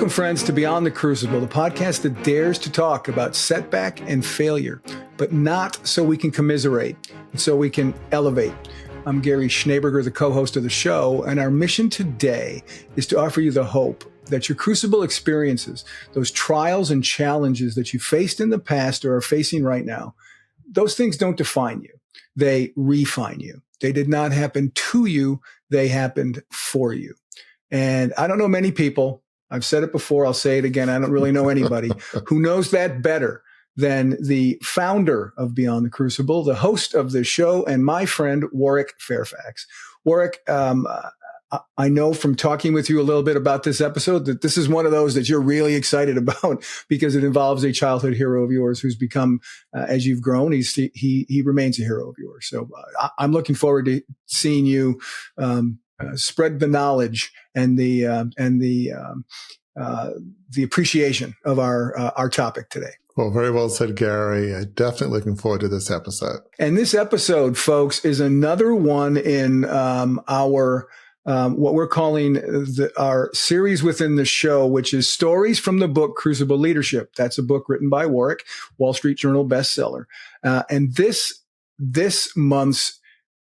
Welcome, friends, to Beyond the Crucible, the podcast that dares to talk about setback and failure, but not so we can commiserate, but so we can elevate. I'm Gary Schneeberger, the co-host of the show, and our mission today is to offer you the hope that your crucible experiences, those trials and challenges that you faced in the past or are facing right now, those things don't define you. They refine you. They did not happen to you. They happened for you. And I don't know many people, I've said it before, I'll say it again, I don't really know anybody who knows that better than the founder of Beyond the Crucible, the host of the show, and my friend, Warwick Fairfax. Warwick, I know from talking with you a little bit about this episode that this is one of those that you're really excited about because it involves a childhood hero of yours who's become, as you've grown, he remains a hero of yours. So I'm looking forward to seeing you spread the knowledge and the appreciation of our topic today. Well, very well said, Gary. Definitely looking forward to this episode. And this episode, folks, is another one in our what we're calling our series within the show, which is Stories from the Book Crucible Leadership. That's a book written by Warwick, Wall Street Journal bestseller. And this month's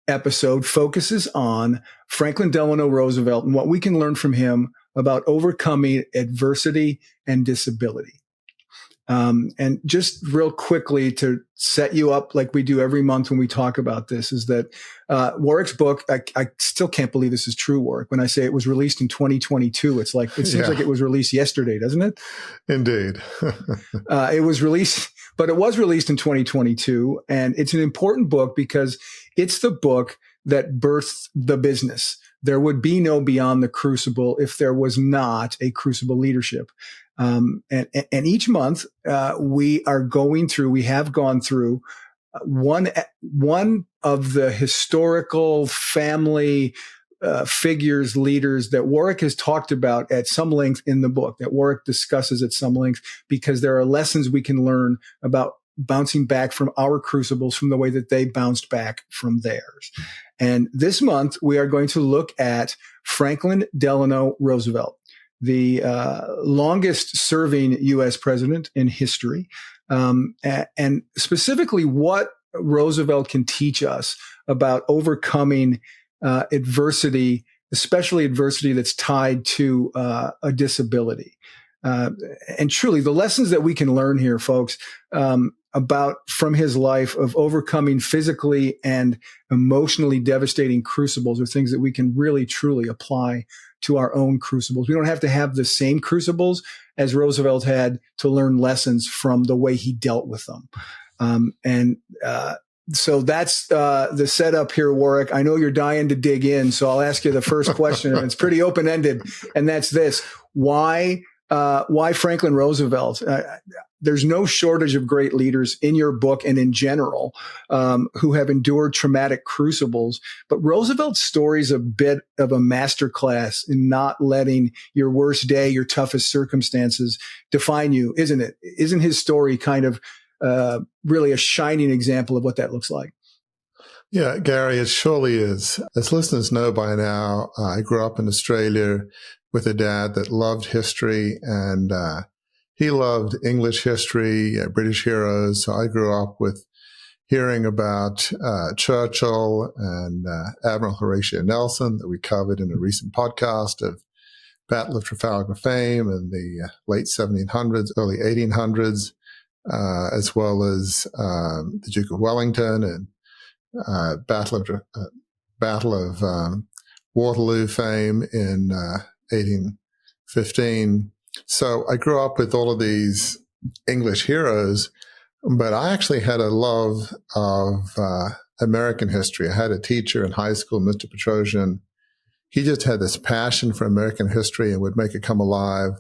episode focuses on Franklin Delano Roosevelt and what we can learn from him about overcoming adversity and disability. And just real quickly to set you up like we do every month when we talk about this is that Warwick's book, I still can't believe this is true, Warwick. When I say it was released in 2022, it seems like it was released yesterday, doesn't it? Indeed. It was released in 2022. And it's an important book because it's the book that birthed the business. There would be no Beyond the Crucible if there was not a Crucible Leadership. And each month, we have gone through one of the historical family figures, leaders that Warwick has talked about at some length in the book, that Warwick discusses at some length, because there are lessons we can learn about bouncing back from our crucibles from the way that they bounced back from theirs. And this month, we are going to look at Franklin Delano Roosevelt, the longest serving U.S. president in history, and specifically what Roosevelt can teach us about overcoming adversity, especially adversity that's tied to a disability. And truly, the lessons that we can learn here, folks, about from his life of overcoming physically and emotionally devastating crucibles are things that we can really, truly apply to our own crucibles. We don't have to have the same crucibles as Roosevelt had to learn lessons from the way he dealt with them. So that's the setup here, Warwick. I know you're dying to dig in, so I'll ask you the first question, and it's pretty open-ended, and that's this. Why Franklin Roosevelt? There's no shortage of great leaders in your book and in general who have endured traumatic crucibles. But Roosevelt's story is a bit of a masterclass in not letting your worst day, your toughest circumstances define you, isn't it? Isn't his story kind of really a shining example of what that looks like? Yeah, Gary, it surely is. As listeners know by now, I grew up in Australia with a dad that loved history, and he loved English history, British heroes. So I grew up with hearing about Churchill and Admiral Horatio Nelson that we covered in a recent podcast of Battle of Trafalgar fame in the late 1700s, early 1800s, as well as the Duke of Wellington and Battle of Waterloo fame in 1815. So I grew up with all of these English heroes, but I actually had a love of American history. I had a teacher in high school, Mr. Petrosian. He just had this passion for American history and would make it come alive.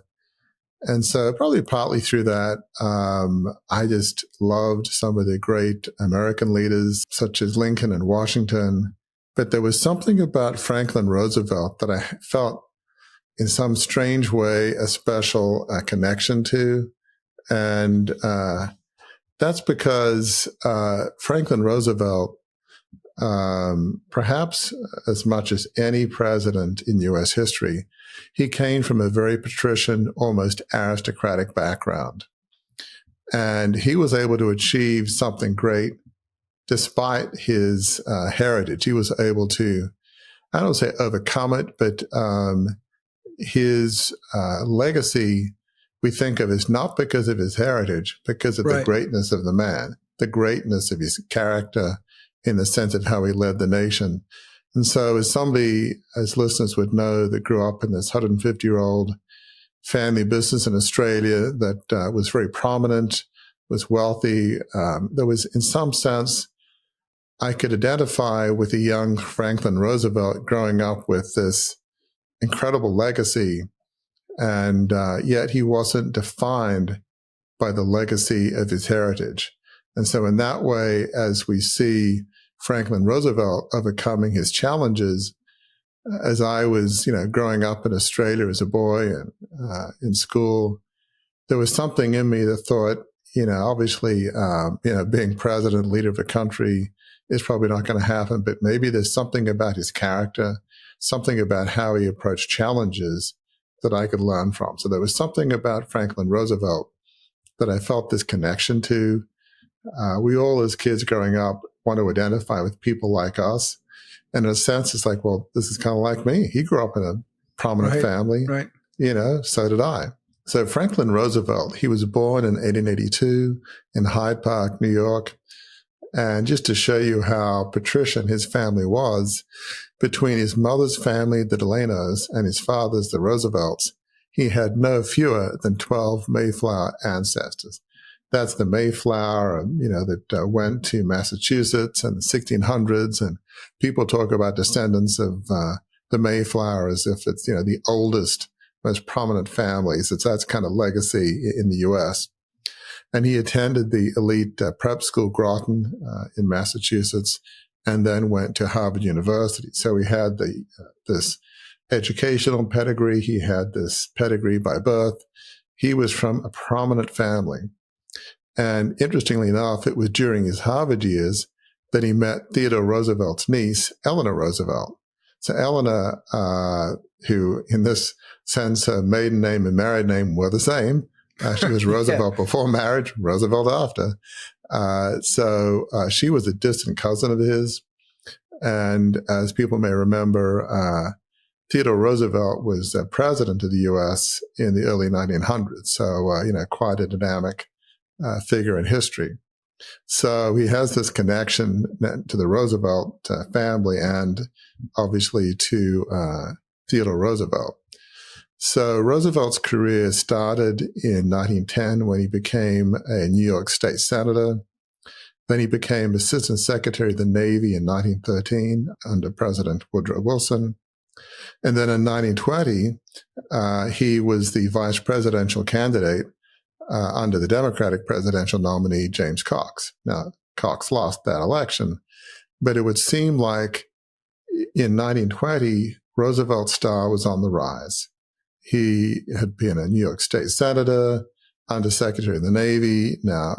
And so probably partly through that, I just loved some of the great American leaders such as Lincoln and Washington. But there was something about Franklin Roosevelt that I felt in some strange way a special connection to. And that's because Franklin Roosevelt perhaps as much as any president in U.S. history, he came from a very patrician, almost aristocratic background. And he was able to achieve something great despite his heritage. He was able to, I don't say overcome it, but his legacy we think of as not because of his heritage, because of the greatness of the man, the greatness of his character in the sense of how he led the nation. And so as somebody, as listeners would know, that grew up in this 150-year-old family business in Australia that was very prominent, was wealthy, there was, in some sense, I could identify with a young Franklin Roosevelt growing up with this incredible legacy, and yet he wasn't defined by the legacy of his heritage. And so in that way, as we see Franklin Roosevelt overcoming his challenges, as I was, growing up in Australia as a boy and in school, there was something in me that thought, obviously, being president, leader of a country is probably not going to happen, but maybe there's something about his character, something about how he approached challenges that I could learn from. So there was something about Franklin Roosevelt that I felt this connection to. We all, as kids growing up, want to identify with people like us. And in a sense, it's like, well, this is kind of like me. He grew up in a prominent family. Right. So did I. So Franklin Roosevelt, he was born in 1882 in Hyde Park, New York. And just to show you how patrician his family was, between his mother's family, the Delanos, and his father's, the Roosevelts, he had no fewer than 12 Mayflower ancestors. That's the Mayflower, that went to Massachusetts in the 1600s. And people talk about descendants of the Mayflower as if it's, the oldest, most prominent families. That's kind of legacy in the U.S. And he attended the elite prep school Groton in Massachusetts, and then went to Harvard University. So he had this educational pedigree. He had this pedigree by birth. He was from a prominent family. And interestingly enough, it was during his Harvard years that he met Theodore Roosevelt's niece, Eleanor Roosevelt. So Eleanor, who in this sense, her maiden name and married name were the same. She was Roosevelt before marriage, Roosevelt after. So she was a distant cousin of his. And as people may remember, Theodore Roosevelt was president of the U.S. in the early 1900s. So, quite a dynamic figure in history. So he has this connection to the Roosevelt family and obviously to Theodore Roosevelt. So Roosevelt's career started in 1910 when he became a New York State Senator. Then he became Assistant Secretary of the Navy in 1913 under President Woodrow Wilson. And then in 1920, he was the vice presidential candidate under the Democratic presidential nominee, James Cox. Now, Cox lost that election, but it would seem like in 1920, Roosevelt's star was on the rise. He had been a New York State Senator, Under Secretary of the Navy, now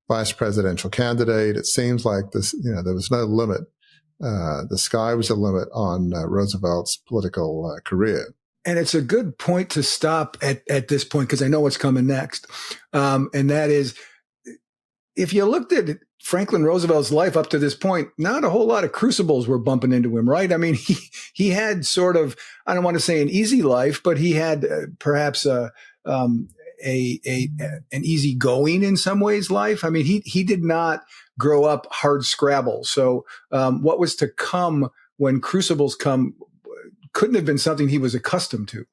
vice presidential candidate. It seems like this, there was no limit. The sky was the limit on Roosevelt's political career. And it's a good point to stop at this point, because I know what's coming next. And that is, if you looked at Franklin Roosevelt's life up to this point, not a whole lot of crucibles were bumping into him, right? I mean, he had sort of, I don't want to say an easy life, but he had perhaps an easygoing in some ways life. I mean, he did not grow up hard scrabble. So what was to come when crucibles come couldn't have been something he was accustomed to,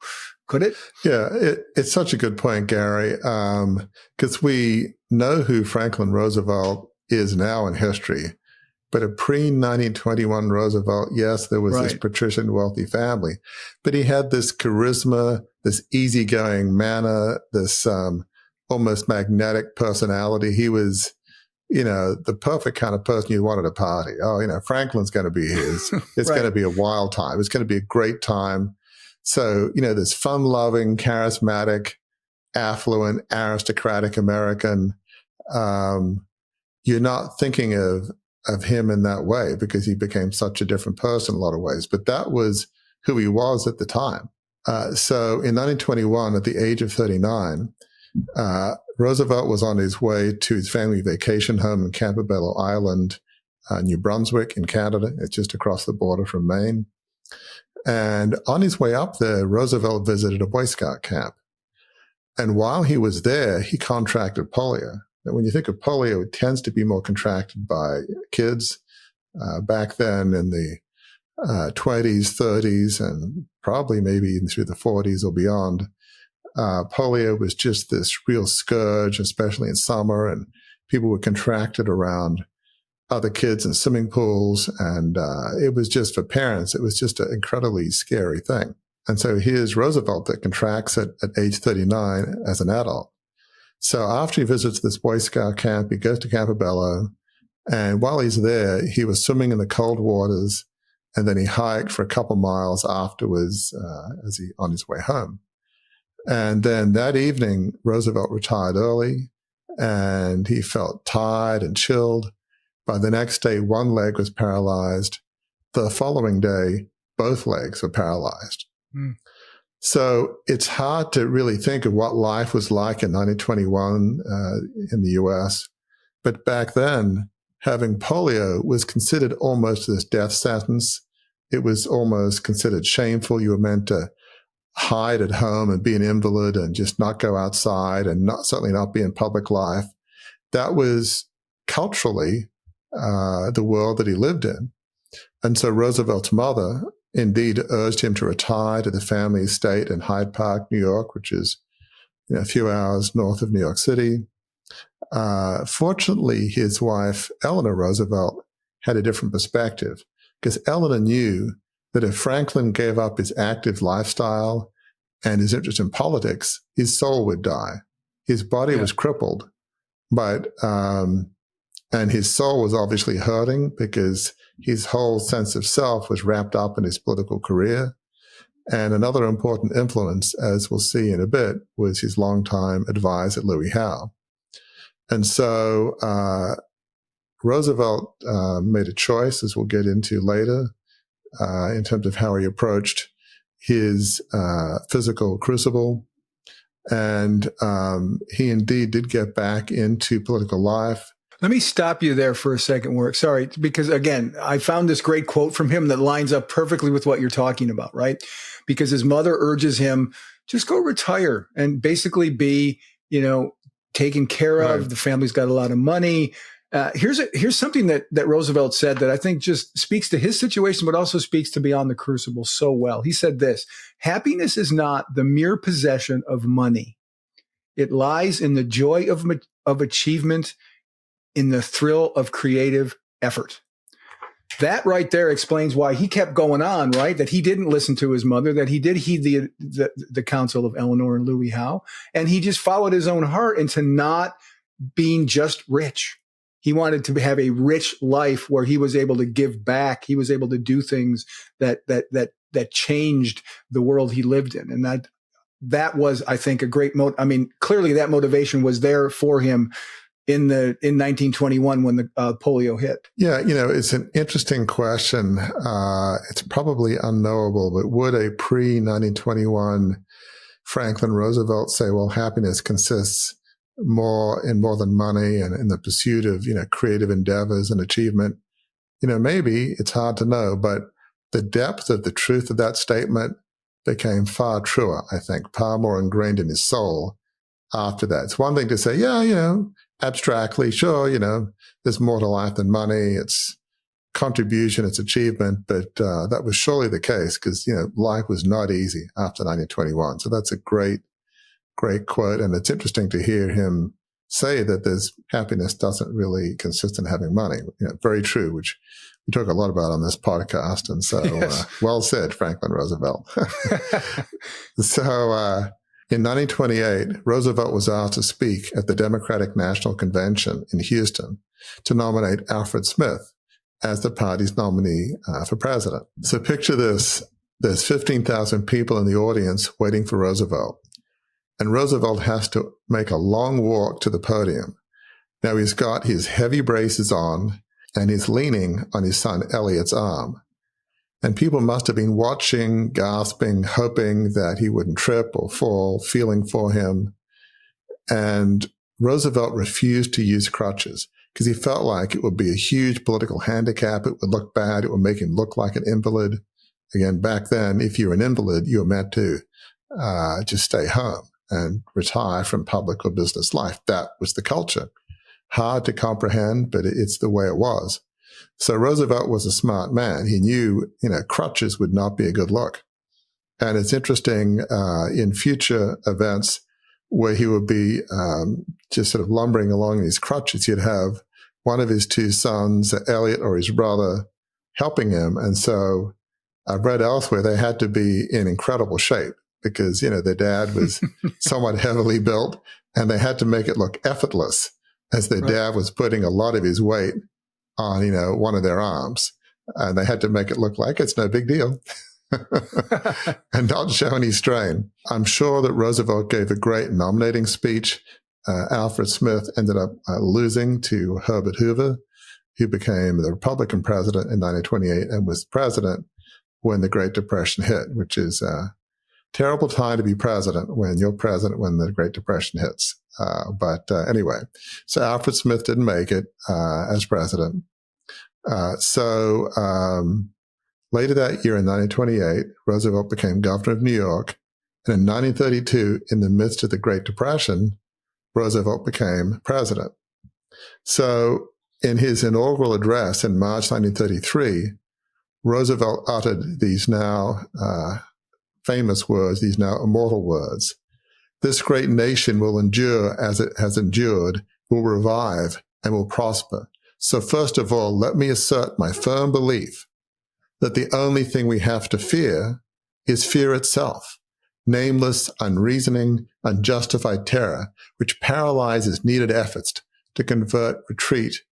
could it? Yeah, it's such a good point, Gary, because we know who Franklin Roosevelt is now in history. But a pre-1921 Roosevelt, yes, there was this patrician wealthy family, but he had this charisma, this easygoing manner, this almost magnetic personality. He was, the perfect kind of person you want at a party. Oh, Franklin's going to be his. It's going to be a wild time. It's going to be a great time. So, this fun-loving, charismatic, affluent, aristocratic American. You're not thinking of of him in that way because he became such a different person in a lot of ways. But that was who he was at the time. So in 1921, at the age of 39, Roosevelt was on his way to his family vacation home in Campobello Island, New Brunswick in Canada. It's just across the border from Maine. And on his way up there, Roosevelt visited a Boy Scout camp. And while he was there, he contracted polio. Now, when you think of polio, it tends to be more contracted by kids. Back then in the 20s, 30s, and probably maybe even through the 40s or beyond, polio was just this real scourge, especially in summer, and people were contracted around other kids in swimming pools. And it was just, for parents, it was just an incredibly scary thing. And so here's Roosevelt that contracts it at age 39 as an adult. So after he visits this Boy Scout camp, he goes to Campobello. And while he's there, he was swimming in the cold waters. And then he hiked for a couple miles afterwards on his way home. And then that evening, Roosevelt retired early, and he felt tired and chilled. By the next day, one leg was paralyzed. The following day, both legs were paralyzed. Mm. So it's hard to really think of what life was like in 1921 in the U.S. But back then, having polio was considered almost this death sentence. It was almost considered shameful. You were meant to hide at home and be an invalid and just not go outside and certainly not be in public life. That was culturally the world that he lived in. And so Roosevelt's mother indeed urged him to retire to the family estate in Hyde Park, New York, which is a few hours north of New York City. Fortunately, his wife, Eleanor Roosevelt, had a different perspective, because Eleanor knew that if Franklin gave up his active lifestyle and his interest in politics, his soul would die. His body was crippled, but and his soul was obviously hurting because his whole sense of self was wrapped up in his political career. And another important influence, as we'll see in a bit, was his longtime advisor, Louis Howe. And so Roosevelt made a choice, as we'll get into later, in terms of how he approached his physical crucible. And he indeed did get back into political life. Let me stop you there for a second, Warwick. Sorry, because again, I found this great quote from him that lines up perfectly with what you're talking about, right? Because his mother urges him, just go retire and basically be, taken care of. Right. The family's got a lot of money. Here's something that Roosevelt said that I think just speaks to his situation, but also speaks to Beyond the Crucible so well. He said this: happiness is not the mere possession of money. It lies in the joy of achievement, in the thrill of creative effort. That right there explains why he kept going on, right? That he didn't listen to his mother, that he did heed the counsel of Eleanor and Louis Howe, and he just followed his own heart into not being just rich. He wanted to have a rich life where he was able to give back. He was able to do things that changed the world he lived in. And that was, I think, a great clearly that motivation was there for him in 1921 when the polio hit. Yeah, it's an interesting question. It's probably unknowable, but would a pre-1921 Franklin Roosevelt say, well, happiness consists in more than money and in the pursuit of, creative endeavors and achievement? Maybe. It's hard to know, but the depth of the truth of that statement became far truer, I think, far more ingrained in his soul after that. It's one thing to say, abstractly, sure, there's more to life than money. It's contribution, it's achievement. But that was surely the case because, life was not easy after 1921. So that's a great quote. And it's interesting to hear him say that happiness doesn't really consist in having money. Very true, which we talk a lot about on this podcast. And so yes. Well said, Franklin Roosevelt. So, in 1928, Roosevelt was asked to speak at the Democratic National Convention in Houston to nominate Alfred Smith as the party's nominee for president. So picture this. There's 15,000 people in the audience waiting for Roosevelt. And Roosevelt has to make a long walk to the podium. Now he's got his heavy braces on. and he's leaning on his son Elliot's arm. And people must have been watching, gasping, hoping that he wouldn't trip or fall, feeling for him. And Roosevelt refused to use crutches because he felt like it would be a huge political handicap. It would look bad. It would make him look like an invalid. Again, back then, if you were an invalid, you were meant to just stay home and retire from public or business life. That was the culture. Hard to comprehend, but it's the way it was. So Roosevelt was a smart man. He knew, crutches would not be a good look. And it's interesting in future events where he would be just sort of lumbering along these crutches, he'd have one of his two sons, Elliot or his brother, helping him. And so I've read elsewhere they had to be in incredible shape because, their dad was somewhat heavily built and they had to make it look effortless as their dad was putting a lot of his weight on, one of their arms. And they had to make it look like it's no big deal and not show any strain. I'm sure that Roosevelt gave a great nominating speech. Alfred Smith ended up losing to Herbert Hoover, who became the Republican president in 1928 and was president when the Great Depression hit, which is a terrible time to be president when you're president when the Great Depression hits. But anyway, so Alfred Smith didn't make it as president. So later that year in 1928, Roosevelt became governor of New York. And in 1932, in the midst of the Great Depression, Roosevelt became president. So in his inaugural address in March 1933, Roosevelt uttered these now famous words, these now immortal words. This great nation will endure as it has endured, will revive, and will prosper. So first of all, let me assert my firm belief that the only thing we have to fear is fear itself, nameless, unreasoning, unjustified terror, which paralyzes needed efforts to convert retreat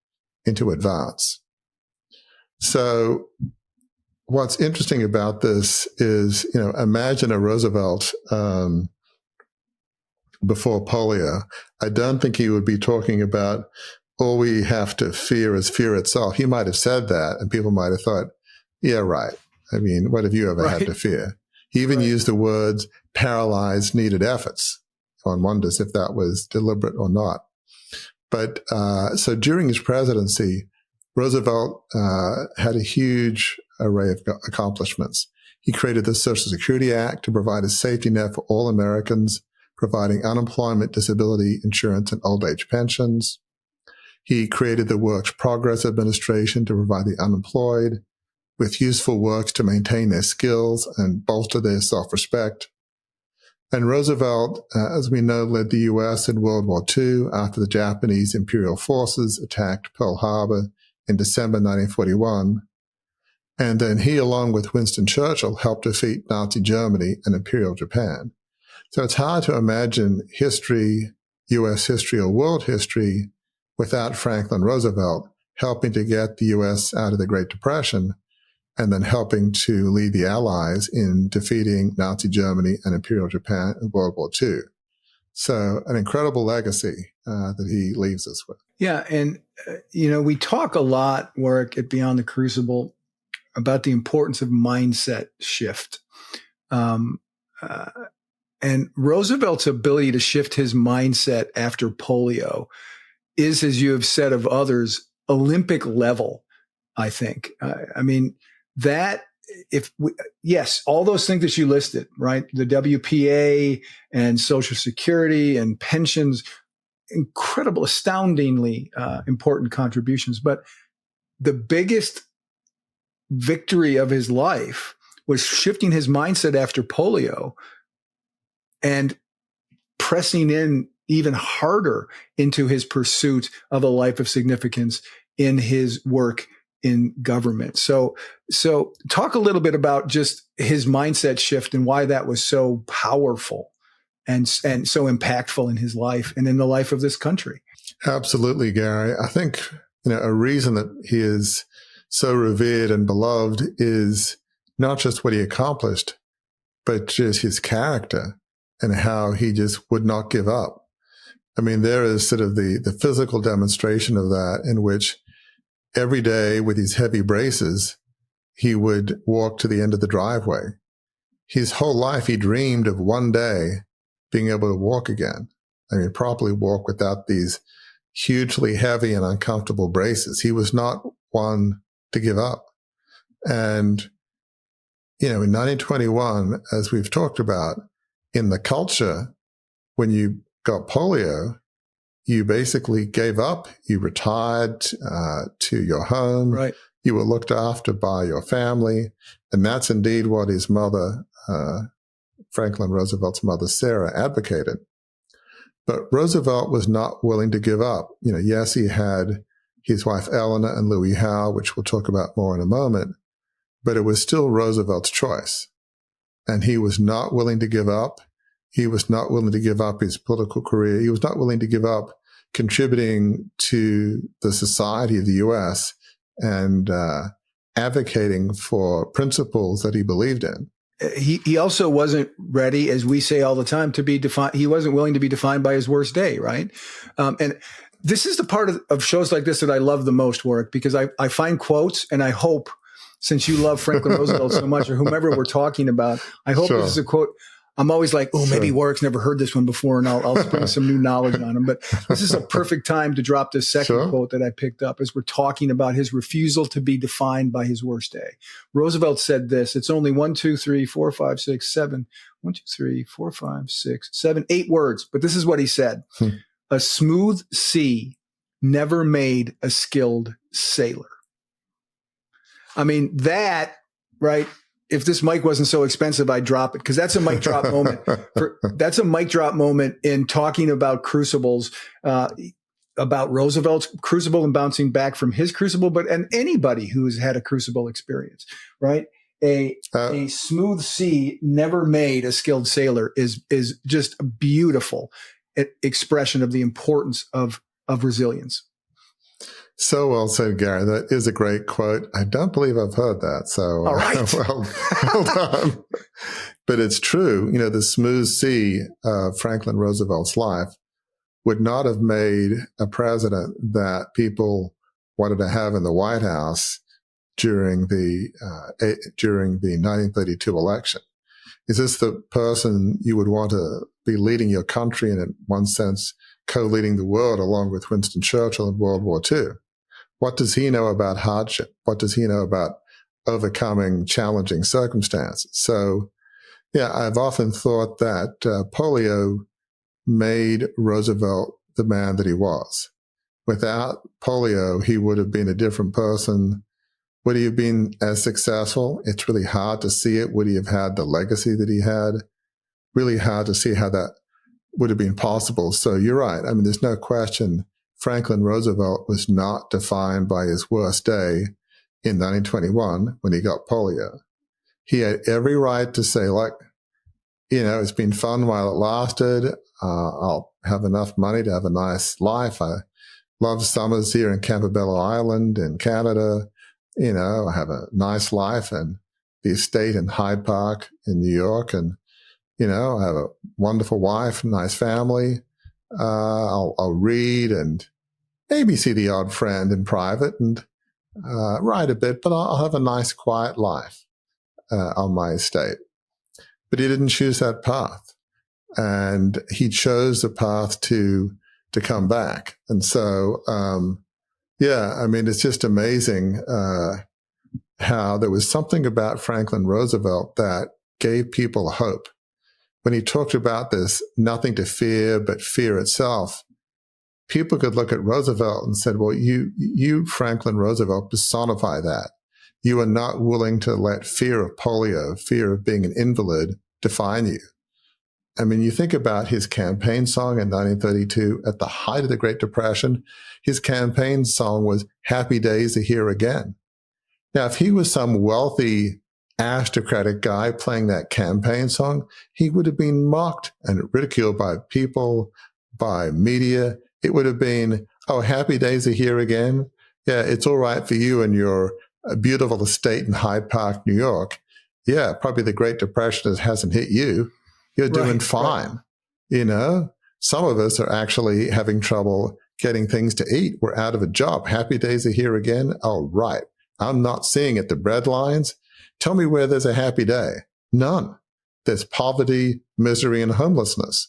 into advance. So what's interesting about this is, imagine a Roosevelt before polio. I don't think he would be talking about all we have to fear is fear itself. He might have said that and people might have thought, yeah, right. I mean, what have you ever had to fear? He even used the words paralyzed needed efforts. One wonders if that was deliberate or not. But so during his presidency, Roosevelt had a huge array of accomplishments. He created the Social Security Act to provide a safety net for all Americans, providing unemployment, disability insurance, and old age pensions. He created the Works Progress Administration to provide the unemployed with useful works to maintain their skills and bolster their self-respect. And Roosevelt, as we know, led the U.S. in World War II after the Japanese imperial forces attacked Pearl Harbor in December 1941. And then he, along with Winston Churchill, helped defeat Nazi Germany and Imperial Japan. So it's hard to imagine history, U.S. history or world history, without Franklin Roosevelt helping to get the U.S. out of the Great Depression and then helping to lead the Allies in defeating Nazi Germany and Imperial Japan in World War II. So an incredible legacy that he leaves us with. Yeah. And, we talk a lot, Warwick, at Beyond the Crucible about the importance of mindset shift. And Roosevelt's ability to shift his mindset after polio is, as you have said of others, Olympic level, I think. Yes, all those things that you listed, right? The WPA and Social Security and pensions, incredible, astoundingly important contributions. But the biggest victory of his life was shifting his mindset after polio and pressing in even harder into his pursuit of a life of significance in his work in government. So talk a little bit about just his mindset shift and why that was so powerful and so impactful in his life and in the life of this country. Absolutely, Gary. I think, a reason that he is so revered and beloved is not just what he accomplished, but just his character and how he just would not give up. I mean, there is sort of the physical demonstration of that in which every day with these heavy braces, he would walk to the end of the driveway. His whole life, he dreamed of one day being able to walk again. I mean, properly walk without these hugely heavy and uncomfortable braces. He was not one to give up. And, in 1921, as we've talked about, in the culture, when you got polio, you basically gave up. You retired to your home. Right. You were looked after by your family. And that's indeed what his mother, Franklin Roosevelt's mother, Sarah, advocated. But Roosevelt was not willing to give up. Yes, he had his wife Eleanor and Louis Howe, which we'll talk about more in a moment, but it was still Roosevelt's choice. And he was not willing to give up. He was not willing to give up his political career. He was not willing to give up contributing to the society of the U.S. and advocating for principles that he believed in. He also wasn't ready, as we say all the time, to be defined. He wasn't willing to be defined by his worst day, right? And this is the part of shows like this that I love the most, Warwick, because I find quotes, and I hope, since you love Franklin Roosevelt so much, or whomever we're talking about, I hope this is a quote. I'm always like, maybe Warwick's never heard this one before, and I'll spring some new knowledge on him. But this is a perfect time to drop this second quote that I picked up as we're talking about his refusal to be defined by his worst day. Roosevelt said this. It's only 1, 2, 3, 4, 5, 6, 7. 1, 2, 3, 4, 5, 6, 7, 8 words. But this is what he said. A smooth sea never made a skilled sailor. I mean, that, right? If this mic wasn't so expensive, I'd drop it, because that's a mic drop moment. That's a mic drop moment in talking about crucibles, about Roosevelt's crucible and bouncing back from his crucible, and anybody who's had a crucible experience, right? A smooth sea never made a skilled sailor is just a beautiful expression of the importance of resilience. So well said, Gary. That is a great quote. I don't believe I've heard that. So all right. well done. But it's true. The smooth sea of Franklin Roosevelt's life would not have made a president that people wanted to have in the White House during the 1932 election. Is this the person you would want to be leading your country and, in one sense, co-leading the world along with Winston Churchill in World War II? What does he know about hardship? What does he know about overcoming challenging circumstances? So, I've often thought that polio made Roosevelt the man that he was. Without polio, he would have been a different person. Would he have been as successful? It's really hard to see it. Would he have had the legacy that he had? Really hard to see how that would have been possible. So you're right. I mean, there's no question Franklin Roosevelt was not defined by his worst day in 1921 when he got polio. He had every right to say, it's been fun while it lasted. I'll have enough money to have a nice life. I love summers here in Campobello Island in Canada. I have a nice life and the estate in Hyde Park in New York. And, I have a wonderful wife, nice family. I'll read and maybe see the odd friend in private and write a bit, but I'll have a nice, quiet life on my estate. But he didn't choose that path, and he chose the path to come back. And so, it's just amazing how there was something about Franklin Roosevelt that gave people hope. When he talked about this, nothing to fear but fear itself, people could look at Roosevelt and said, well, you, Franklin Roosevelt, personify that. You are not willing to let fear of polio, fear of being an invalid, define you. I mean, you think about his campaign song in 1932, at the height of the Great Depression, his campaign song was Happy Days Are Here Again. Now, if he was some wealthy aristocratic guy playing that campaign song, he would have been mocked and ridiculed by people, by media. It would have been, happy days are here again. Yeah, it's all right for you and your beautiful estate in Hyde Park, New York. Yeah, probably the Great Depression hasn't hit you. You're doing fine. Right. Some of us are actually having trouble getting things to eat. We're out of a job. Happy days are here again. Oh, right. I'm not seeing it. The bread lines. Tell me where there's a happy day. None. There's poverty, misery, and homelessness.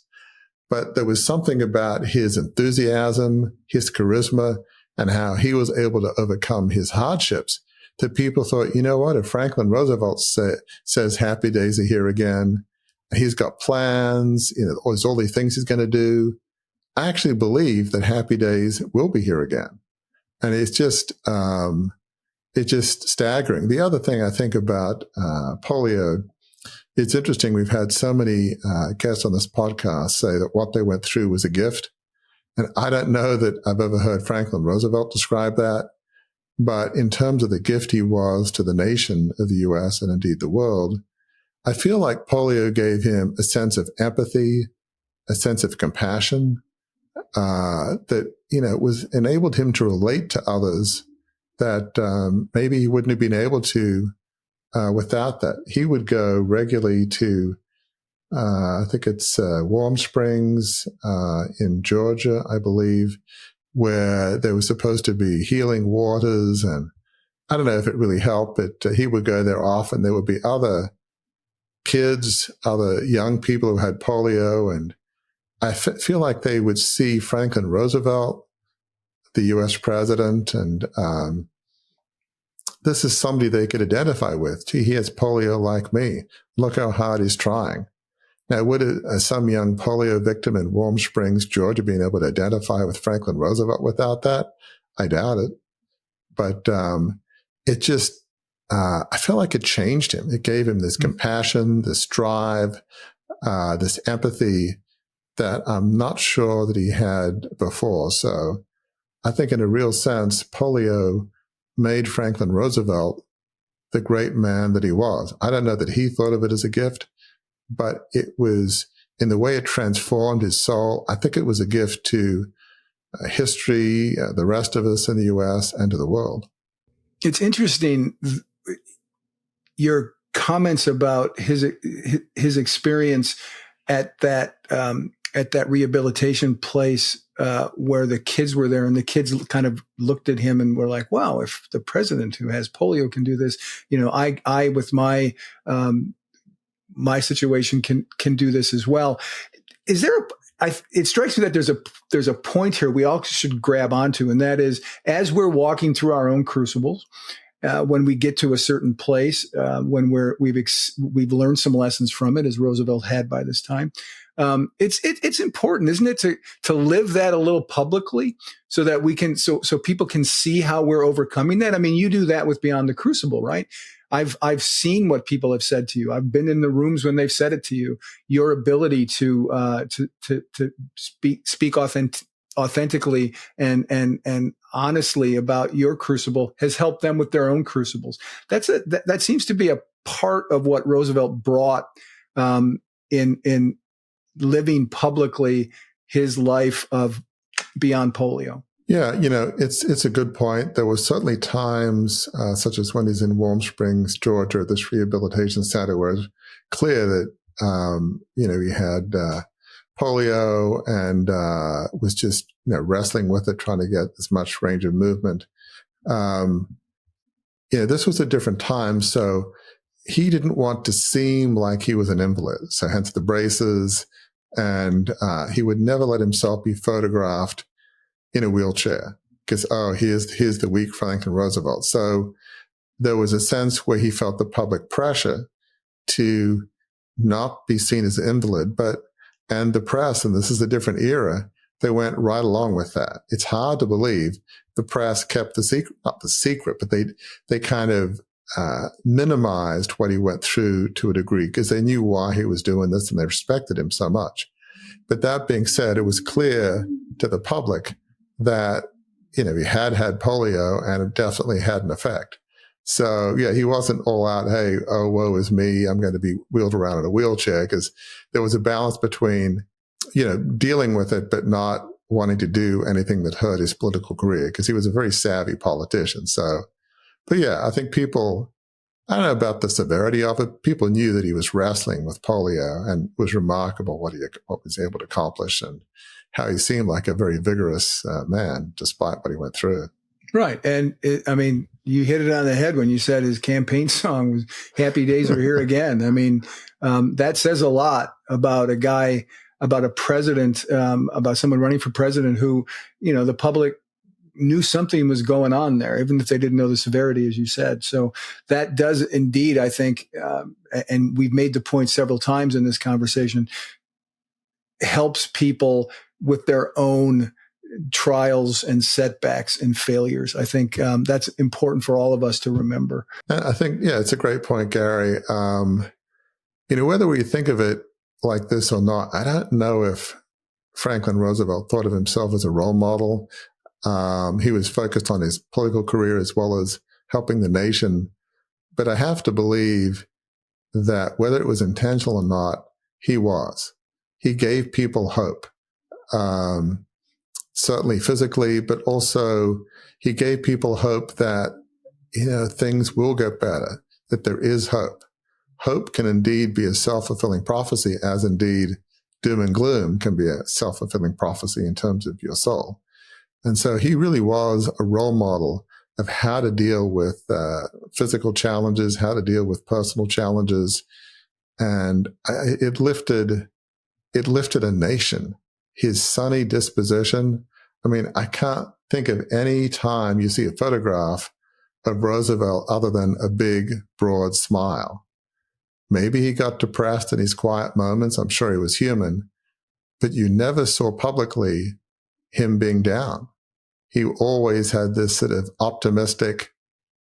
But there was something about his enthusiasm, his charisma, and how he was able to overcome his hardships that people thought, you know what, if Franklin Roosevelt says happy days are here again, he's got plans, there's all these things he's going to do. I actually believe that happy days will be here again. And it's just staggering. The other thing I think about polio, it's interesting. We've had so many guests on this podcast say that what they went through was a gift. And I don't know that I've ever heard Franklin Roosevelt describe that. But in terms of the gift he was to the nation of the U.S. and indeed the world, I feel like polio gave him a sense of empathy, a sense of compassion, that, was enabled him to relate to others that maybe he wouldn't have been able to without that. He would go regularly to, I think it's Warm Springs in Georgia, I believe, where there was supposed to be healing waters. And I don't know if it really helped, but he would go there often. There would be other kids, other young people who had polio. And I feel like they would see Franklin Roosevelt, the U.S. president, and this is somebody they could identify with. Gee, he has polio like me. Look how hard he's trying. Now, would some young polio victim in Warm Springs, Georgia, being able to identify with Franklin Roosevelt without that? I doubt it. But it just, I feel like it changed him. It gave him this compassion, this drive, this empathy that I'm not sure that he had before. So I think in a real sense, polio made Franklin Roosevelt the great man that he was. I don't know that he thought of it as a gift, but it was, in the way it transformed his soul, I think it was a gift to history, the rest of us in the U.S., and to the world. It's interesting, your comments about his experience at that rehabilitation place where the kids were there, and the kids kind of looked at him and were like, wow, if the president who has polio can do this, I with my my situation can do this as well. Is there it strikes me that there's a point here we all should grab onto, and that is, as we're walking through our own crucibles, when we get to a certain place, when we've learned some lessons from it, as Roosevelt had by this time, it's important, isn't it, to live that a little publicly, so that we can so people can see how we're overcoming that. I mean, you do that with Beyond the Crucible, right? I've seen what people have said to you. I've been in the rooms when they've said it to you. Your ability to speak authentically and honestly about your crucible has helped them with their own crucibles. That seems to be a part of what Roosevelt brought in living publicly his life of beyond polio. Yeah, it's a good point. There were certainly times, such as when he's in Warm Springs, Georgia, at this rehabilitation center, where it's clear that, he had polio and was just, wrestling with it, trying to get as much range of movement. This was a different time, so he didn't want to seem like he was an invalid. So hence the braces, and he would never let himself be photographed in a wheelchair because, here's the weak Franklin Roosevelt. So there was a sense where he felt the public pressure to not be seen as an invalid, and the press, and this is a different era, they went right along with that. It's hard to believe the press kept the secret, not the secret, but they kind of minimized what he went through to a degree because they knew why he was doing this and they respected him so much. But that being said, it was clear to the public that, he had polio, and it definitely had an effect. So yeah, he wasn't all out, hey, oh, woe is me, I'm going to be wheeled around in a wheelchair, because there was a balance between, dealing with it, but not wanting to do anything that hurt his political career, because he was a very savvy politician. So, but yeah, I think people, I don't know about the severity of it. People knew that he was wrestling with polio, and it was remarkable what he was able to accomplish, and how he seemed like a very vigorous man, despite what he went through. Right. And you hit it on the head when you said his campaign song was "Happy Days Are Here Again." That says a lot about a guy, about a president, about someone running for president who, the public knew something was going on there, even if they didn't know the severity, as you said. So that does indeed, I think, and we've made the point several times in this conversation, helps people with their own trials and setbacks and failures. I think that's important for all of us to remember. I think, it's a great point, Gary. Whether we think of it like this or not, I don't know if Franklin Roosevelt thought of himself as a role model. He was focused on his political career as well as helping the nation. But I have to believe that whether it was intentional or not, he was. He gave people hope. Certainly physically, but also he gave people hope that, things will get better, that there is hope. Hope can indeed be a self-fulfilling prophecy, as indeed doom and gloom can be a self-fulfilling prophecy in terms of your soul. And so he really was a role model of how to deal with physical challenges, how to deal with personal challenges. And it lifted a nation. His sunny disposition. I can't think of any time you see a photograph of Roosevelt other than a big, broad smile. Maybe he got depressed in his quiet moments. I'm sure he was human. But you never saw publicly him being down. He always had this sort of optimistic,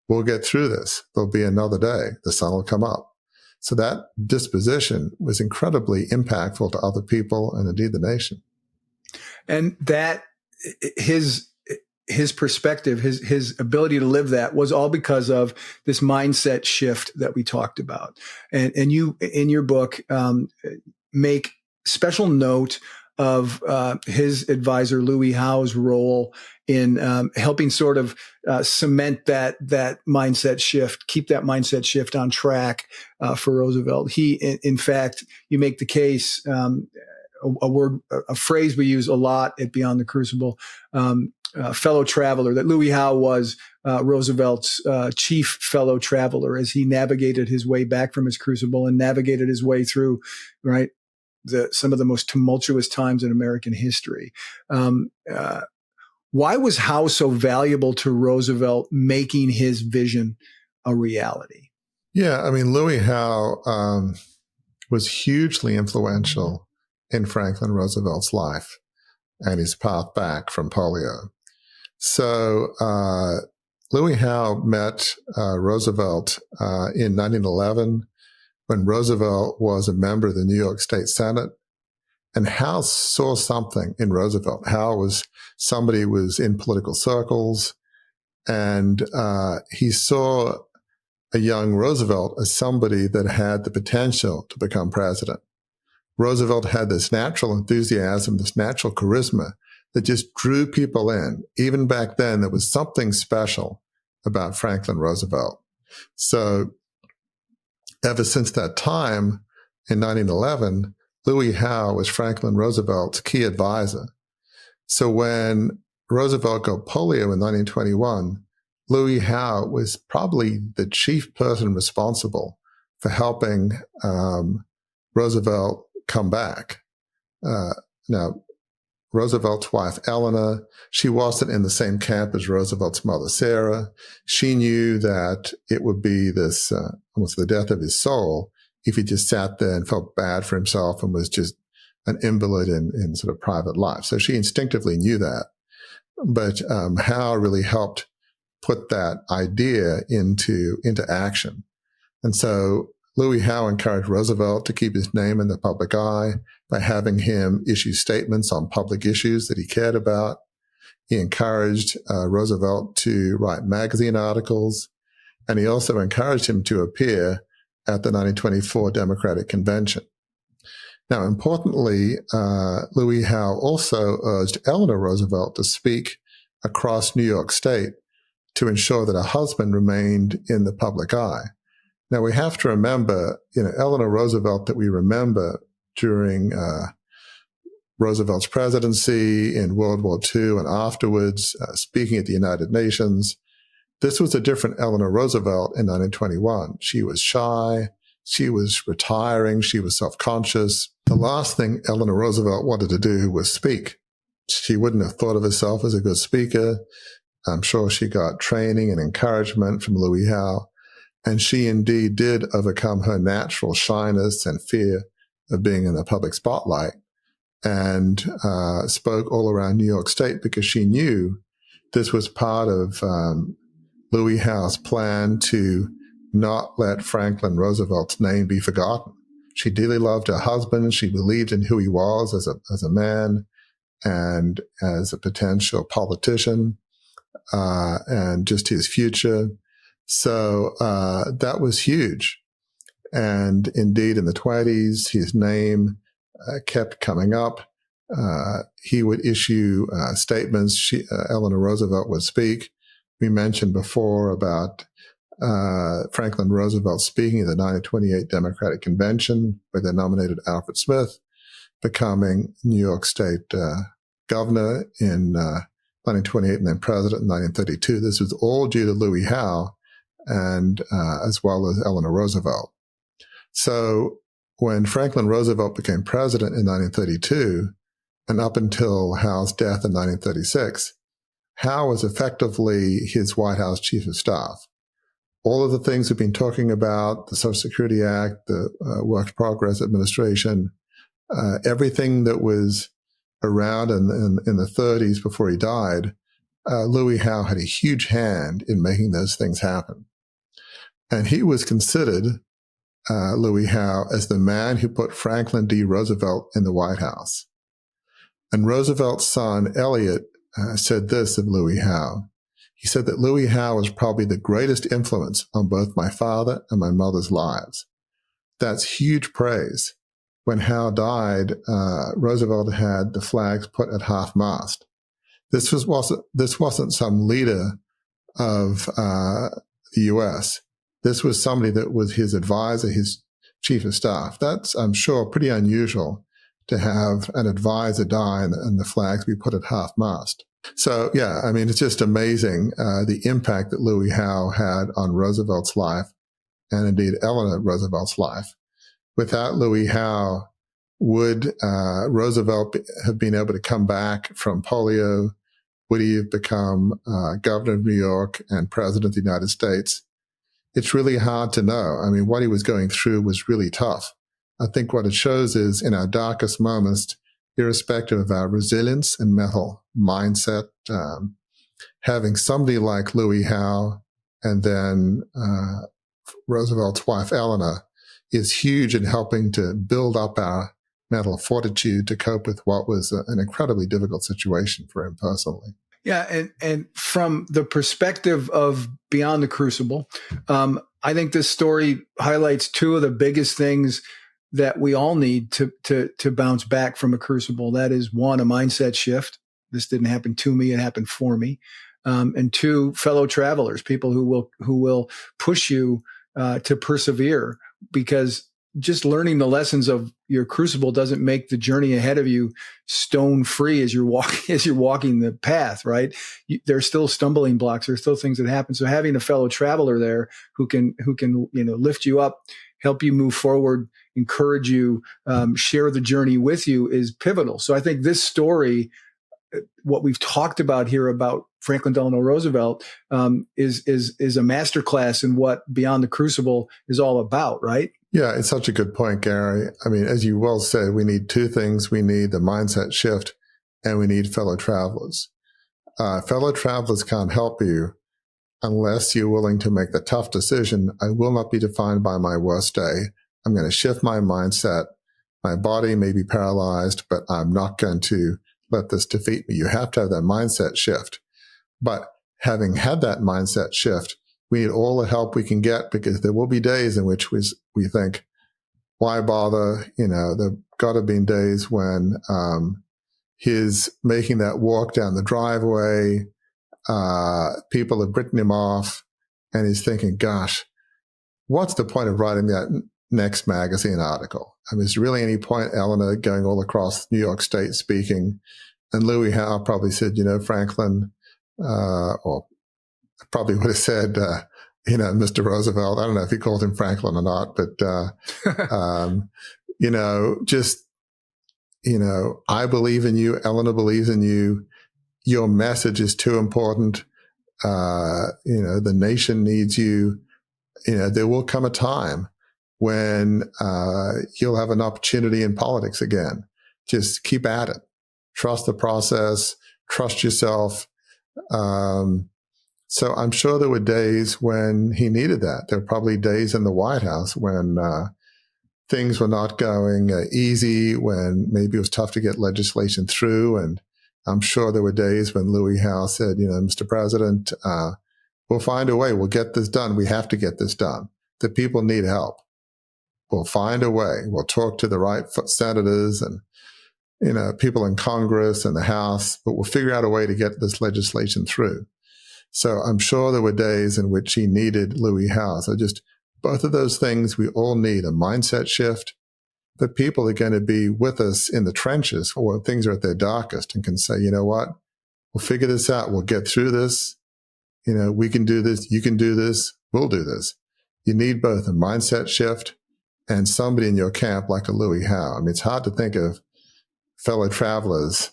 we'll get through this. There'll be another day. The sun will come up. So that disposition was incredibly impactful to other people and indeed the nation. And that his perspective, his ability to live that was all because of this mindset shift that we talked about. And you, in your book, make special note of his advisor, Louis Howe's role in helping sort of cement that mindset shift, keep that mindset shift on track for Roosevelt. He, in fact, you make the case, a phrase we use a lot at Beyond the Crucible, fellow traveler, that Louis Howe was Roosevelt's chief fellow traveler as he navigated his way back from his crucible and navigated his way through, right, some of the most tumultuous times in American history. Why was Howe so valuable to Roosevelt making his vision a reality? Yeah, Louis Howe was hugely influential in Franklin Roosevelt's life and his path back from polio. So Louis Howe met Roosevelt in 1911 when Roosevelt was a member of the New York State Senate. And Howe saw something in Roosevelt. Howe was somebody who was in political circles, and he saw a young Roosevelt as somebody that had the potential to become president. Roosevelt had this natural enthusiasm, this natural charisma that just drew people in. Even back then, there was something special about Franklin Roosevelt. So ever since that time, in 1911, Louis Howe was Franklin Roosevelt's key advisor. So when Roosevelt got polio in 1921, Louis Howe was probably the chief person responsible for helping Roosevelt come back. Now, Roosevelt's wife, Eleanor, she wasn't in the same camp as Roosevelt's mother, Sarah. She knew that it would be this almost the death of his soul if he just sat there and felt bad for himself and was just an invalid in sort of private life. So she instinctively knew that. But Howe really helped put that idea into action. And so Louis Howe encouraged Roosevelt to keep his name in the public eye by having him issue statements on public issues that he cared about. He encouraged Roosevelt to write magazine articles, and he also encouraged him to appear at the 1924 Democratic Convention. Now, importantly, Louis Howe also urged Eleanor Roosevelt to speak across New York State to ensure that her husband remained in the public eye. Now, we have to remember, Eleanor Roosevelt that we remember during Roosevelt's presidency in World War II and afterwards, speaking at the United Nations. This was a different Eleanor Roosevelt in 1921. She was shy. She was retiring. She was self-conscious. The last thing Eleanor Roosevelt wanted to do was speak. She wouldn't have thought of herself as a good speaker. I'm sure she got training and encouragement from Louis Howe. And she indeed did overcome her natural shyness and fear of being in the public spotlight and spoke all around New York State because she knew this was part of Louis Howe's plan to not let Franklin Roosevelt's name be forgotten. She dearly loved her husband. She believed in who he was as a man and as a potential politician and just his future. So that was huge. And indeed, in the 1920s, his name kept coming up. He would issue statements. Eleanor Roosevelt would speak. We mentioned before about Franklin Roosevelt speaking at the 1928 Democratic Convention, where they nominated Alfred Smith, becoming New York State governor in 1928 and then president in 1932. This was all due to Louis Howe and as well as Eleanor Roosevelt. So when Franklin Roosevelt became president in 1932 and up until Howe's death in 1936, Howe was effectively his White House chief of staff. All of the things we've been talking about, the Social Security Act, the Work Progress Administration, everything that was around in the 30s before he died, Louis Howe had a huge hand in making those things happen. And he was considered, Louis Howe, as the man who put Franklin D. Roosevelt in the White House. And Roosevelt's son, Elliot, said this of Louis Howe. He said that Louis Howe was probably the greatest influence on both my father and my mother's lives. That's huge praise. When Howe died, Roosevelt had the flags put at half-mast. This wasn't some leader of the U.S. This was somebody that was his advisor, his chief of staff. That's, I'm sure, pretty unusual to have an advisor die and the flags be put at half-mast. So, yeah, I mean, it's just amazing the impact that Louis Howe had on Roosevelt's life and indeed Eleanor Roosevelt's life. Without Louis Howe, would Roosevelt have been able to come back from polio? Would he have become governor of New York and president of the United States? It's really hard to know. I mean, what he was going through was really tough. I think what it shows is in our darkest moments, irrespective of our resilience and mental mindset, having somebody like Louis Howe and then Roosevelt's wife, Eleanor, is huge in helping to build up our mental fortitude to cope with what was an incredibly difficult situation for him personally. Yeah, and from the perspective of Beyond the Crucible, I think this story highlights two of the biggest things that we all need to bounce back from a crucible. That is, one, a mindset shift. This didn't happen to me; it happened for me. And two, fellow travelers, people who will push you to persevere, because just learning the lessons of your crucible doesn't make the journey ahead of you stone free as you're walking the path, right? There's still stumbling blocks. There's still things that happen. So having a fellow traveler there who can lift you up, help you move forward, encourage you, share the journey with you is pivotal. So I think this story, what we've talked about here about Franklin Delano Roosevelt, is a masterclass in what Beyond the Crucible is all about, right? Yeah, it's such a good point, Gary. I mean, as you well said, we need two things. We need the mindset shift and we need fellow travelers. Fellow travelers can't help you unless you're willing to make the tough decision. I will not be defined by my worst day. I'm going to shift my mindset. My body may be paralyzed, but I'm not going to let this defeat me. You have to have that mindset shift. But having had that mindset shift, we need all the help we can get, because there will be days in which we think, why bother? There've got to be days when he's making that walk down the driveway. People have written him off and he's thinking, gosh, what's the point of writing that next magazine article. I mean, is there really any point, Eleanor, going all across New York State speaking? And Louis Howe probably said, Franklin, or probably would have said, Mr. Roosevelt. I don't know if he called him Franklin or not, but, I believe in you. Eleanor believes in you. Your message is too important. The nation needs you. There will come a time when you'll have an opportunity in politics again. Just keep at it. Trust the process. Trust yourself. So I'm sure there were days when he needed that. There were probably days in the White House when things were not going easy, when maybe it was tough to get legislation through. And I'm sure there were days when Louis Howe said, Mr. President, we'll find a way. We'll get this done. We have to get this done. The people need help. We'll find a way. We'll talk to the right senators and, people in Congress and the House, but we'll figure out a way to get this legislation through. So I'm sure there were days in which he needed Louis Howe. So just both of those things, we all need a mindset shift. But people are going to be with us in the trenches or when things are at their darkest and can say, you know what, we'll figure this out. We'll get through this. We can do this. You can do this. We'll do this. You need both a mindset shift and somebody in your camp like a Louis Howe. I mean, it's hard to think of fellow travelers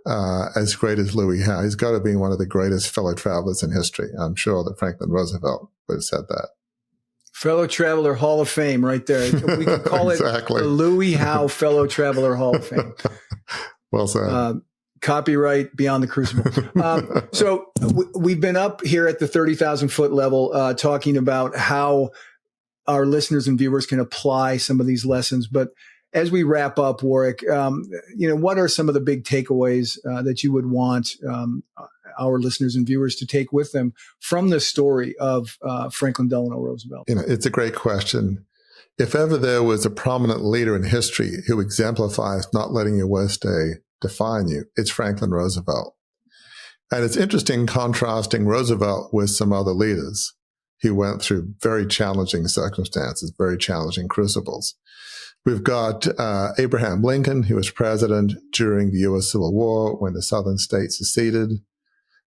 as great as Louis Howe. He's got to be one of the greatest fellow travelers in history. I'm sure that Franklin Roosevelt would have said that. Fellow Traveler Hall of Fame right there. We could call exactly. it the Louis Howe Fellow Traveler Hall of Fame. Well said. Copyright Beyond the Crucible. So we've been up here at the 30,000 foot level talking about how our listeners and viewers can apply some of these lessons. But as we wrap up, Warwick, what are some of the big takeaways that you would want our listeners and viewers to take with them from the story of Franklin Delano Roosevelt? It's a great question. If ever there was a prominent leader in history who exemplifies not letting your worst day define you, it's Franklin Roosevelt. And it's interesting contrasting Roosevelt with some other leaders. He went through very challenging circumstances, very challenging crucibles. We've got Abraham Lincoln, who was president during the U.S. Civil War when the southern states seceded.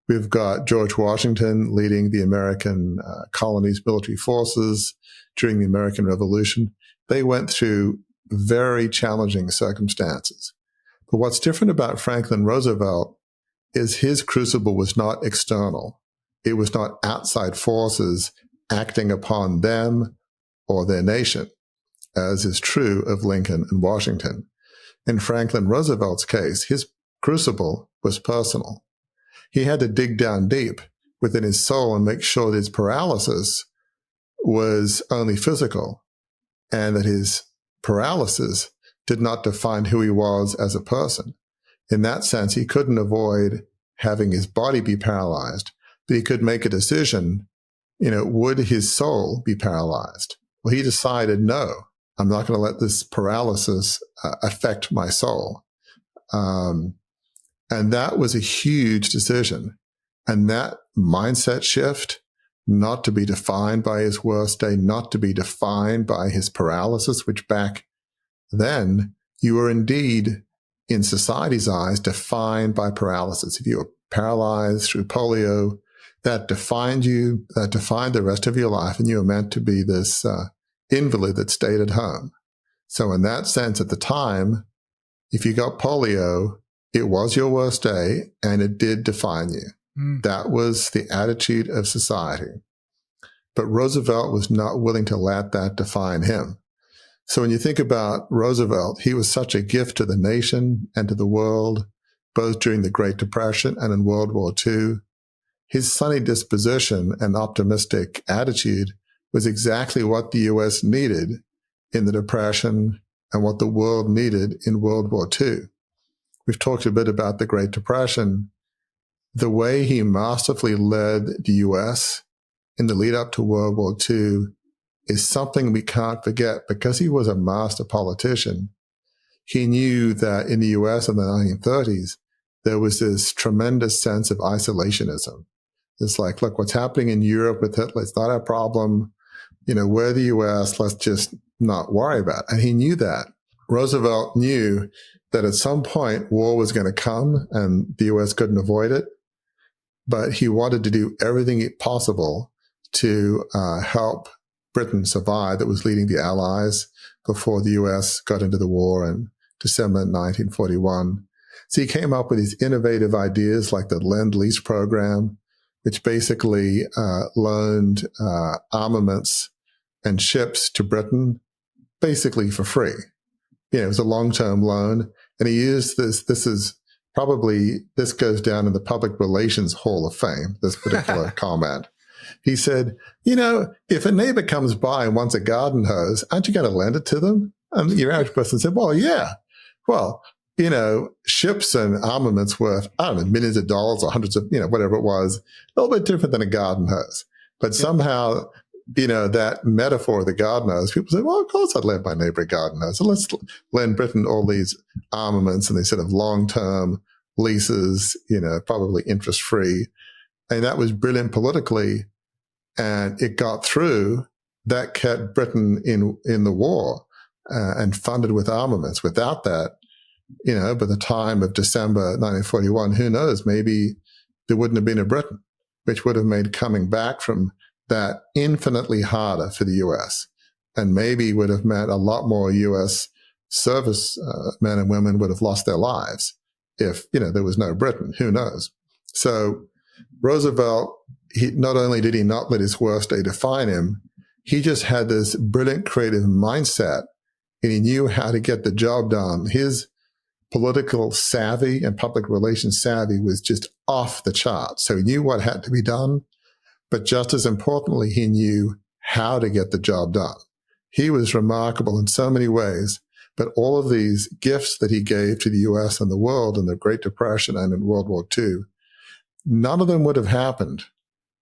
We've got George Washington leading the American colonies' military forces during the American Revolution. They went through very challenging circumstances. But what's different about Franklin Roosevelt is his crucible was not external. It was not outside forces acting upon them or their nation, as is true of Lincoln and Washington. In Franklin Roosevelt's case, his crucible was personal. He had to dig down deep within his soul and make sure that his paralysis was only physical and that his paralysis did not define who he was as a person. In that sense, he couldn't avoid having his body be paralyzed, but he could make a decision, would his soul be paralyzed? Well, he decided, no, I'm not going to let this paralysis affect my soul. And that was a huge decision. And that mindset shift, not to be defined by his worst day, not to be defined by his paralysis, which back then you were indeed, in society's eyes, defined by paralysis. If you were paralyzed through polio, that defined you, that defined the rest of your life, and you were meant to be this invalid that stayed at home. So in that sense, at the time, if you got polio, it was your worst day, and it did define you. That was the attitude of society. But Roosevelt was not willing to let that define him. So when you think about Roosevelt, he was such a gift to the nation and to the world, both during the Great Depression and in World War II. His sunny disposition and optimistic attitude was exactly what the U.S. needed in the Depression and what the world needed in World War II. We've talked a bit about the Great Depression. The way he masterfully led the U.S. in the lead up to World War II is something we can't forget because he was a master politician. He knew that in the U.S. in the 1930s, there was this tremendous sense of isolationism. It's like, look, what's happening in Europe with Hitler, it's not our problem. We're the U.S., let's just not worry about. And he knew that. Roosevelt knew that at some point war was going to come and the U.S. couldn't avoid it. But he wanted to do everything possible to help Britain survive that was leading the Allies before the U.S. got into the war in December 1941. So he came up with these innovative ideas like the Lend-Lease program, which basically loaned armaments and ships to Britain basically for free. It was a long-term loan. And he used this goes down in the Public Relations Hall of Fame, this particular comment. He said, if a neighbor comes by and wants a garden hose, aren't you going to lend it to them? And your average person said, well, yeah. Well, ships and armaments worth, I don't know, millions of dollars or hundreds of, whatever it was, a little bit different than a garden hose. But somehow, that metaphor of the garden hose, people say, well, of course I'd lend my neighbor a garden hose. So let's lend Britain all these armaments and these sort of long-term leases, probably interest-free. And that was brilliant politically. And it got through. That kept Britain in the war and funded with armaments. Without that, by the time of December 1941, who knows, maybe there wouldn't have been a Britain, which would have made coming back from that infinitely harder for the U.S. and maybe would have meant a lot more U.S. service men and women would have lost their lives if, there was no Britain. Who knows? So Roosevelt, not only did he not let his worst day define him, he just had this brilliant creative mindset and he knew how to get the job done. His political savvy and public relations savvy was just off the charts. So he knew what had to be done. But just as importantly, he knew how to get the job done. He was remarkable in so many ways, but all of these gifts that he gave to the U.S. and the world in the Great Depression and in World War II, none of them would have happened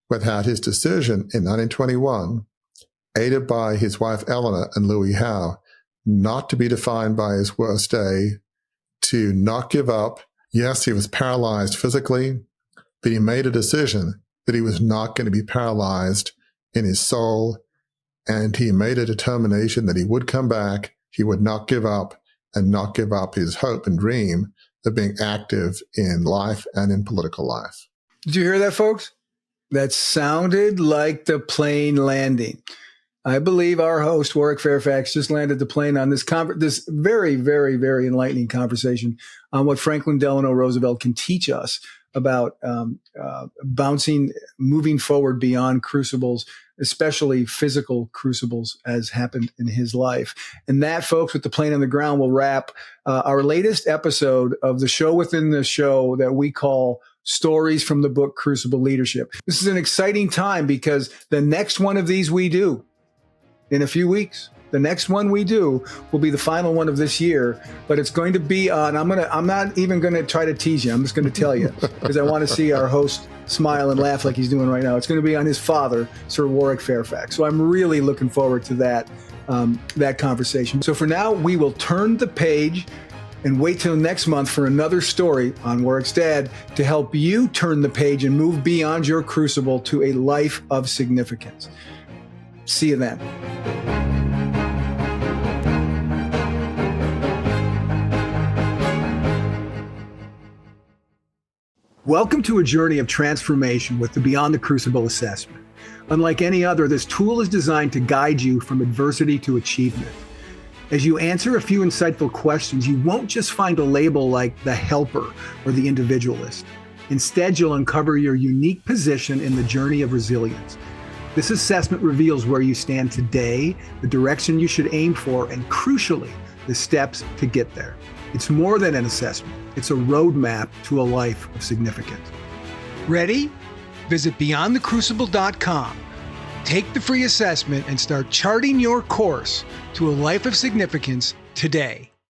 without his decision in 1921, aided by his wife Eleanor and Louis Howe, not to be defined by his worst day, to not give up. Yes, he was paralyzed physically, but he made a decision that he was not going to be paralyzed in his soul. And he made a determination that he would come back, he would not give up, and not give up his hope and dream of being active in life and in political life. Did you hear that, folks? That sounded like the plane landing. I believe our host, Warwick Fairfax, just landed the plane on this very, very, very enlightening conversation on what Franklin Delano Roosevelt can teach us about moving forward beyond crucibles, especially physical crucibles, as happened in his life. And that, folks, with the plane on the ground, will wrap our latest episode of the show within the show that we call Stories from the Book Crucible Leadership. This is an exciting time because the next one of these we do in a few weeks. The next one we do will be the final one of this year, but it's going to be on, I'm not even going to try to tease you. I'm just going to tell you because I want to see our host smile and laugh like he's doing right now. It's going to be on his father, Sir Warwick Fairfax. So I'm really looking forward to that conversation. So for now, we will turn the page and wait till next month for another story on Warwick's dad to help you turn the page and move beyond your crucible to a life of significance. See you then. Welcome to a journey of transformation with the Beyond the Crucible assessment. Unlike any other, this tool is designed to guide you from adversity to achievement. As you answer a few insightful questions, you won't just find a label like the helper or the individualist. Instead, you'll uncover your unique position in the journey of resilience. This assessment reveals where you stand today, the direction you should aim for, and crucially, the steps to get there. It's more than an assessment. It's a roadmap to a life of significance. Ready? Visit beyondthecrucible.com. Take the free assessment and start charting your course to a life of significance today.